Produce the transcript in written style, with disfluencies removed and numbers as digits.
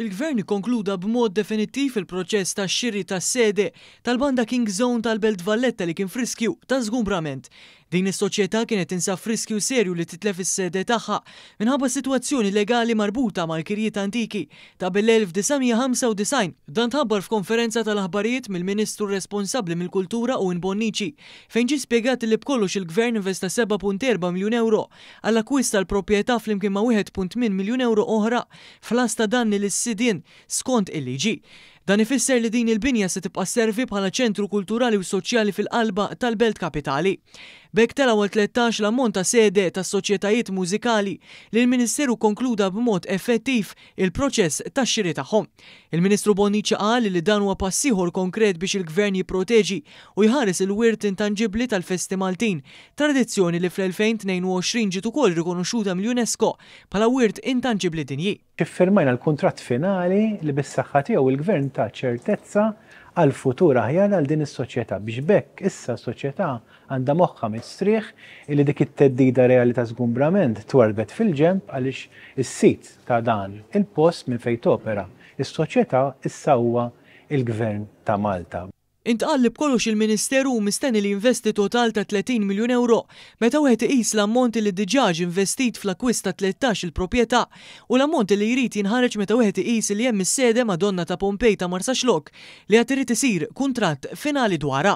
Il-Gvern ikkonkluda b'mod definittiv il-proċess tax-xiri tas-sede tal-banda King Zone tal-Belt Valletta li kien friskju ta' żgumbrament. Din is-soċjetà kienet tinsab friskju serju li titlef is-sede tagħha minħabba sitwazzjoni legali marbuta mal-kirjiet antiki ta' bil-1995. Dan tħabbar f'konferenza tal-aħbarijiet mill-Ministru responsabbli mill-Kultura Owen Bonnici fejn ġie spjegat li b'kollox il-Gvern investa 7.4 miljun euro għall-akkwist tal-proprjetà flimkien ma' 1.8 miljun euro oħra fl-as ta' danni lis-sidien skont il-liġi. Dan ifisser li din il-binja se tibqa' sservi bħala ċentru kulturali u soċjali fil-qalba tal-Belt Kapitali. B'hekk tal-ewwel 13 l-ammont ta' sede tas-soċjetajiet mużikali li l-Ministeru konkluda b'mod effettiv il-proċess tax-xiri tagħhom. Il-Ministru Bonnici qal li dan huwa pass ieħor konkret biex il-Gvern jipproteġi u jħares il-wirt intangibbli tal-Festi Maltin, tradizzjoni li fl-2022 ġiet ukoll rikonoxxuta mill-UNESCO bħala wirt intangibbli dinji. Iffirmajna l-kuntratt finali li bis-saħħa tiegħu il-Gvern ta' ċertezza għal futur aħjar għal din is-soċjetà biex bekk issa s-soċjetà għandha moħħha mistrieħ li dik it-teddida reali ta' żgumbrament twarbet fil-ġenb għaliex is-sit ta' dan il-post minn fejn topera is-soċjetà issa huwa il-Gvern ta' Malta. Intqal li b'kollox il-Ministeru mistenni li investi total ta' 30 miljun euro meta wieħed iqis l-ammonti li diġà investit fl-akkwist ta' 13 il-proprjetà u l-ammonti li jrid jinħareġ meta wieħed iqis li hemm is-sede Madonna ta' Pompej ta' Marsaxlok li qed irid isir kuntratt finali dwarha.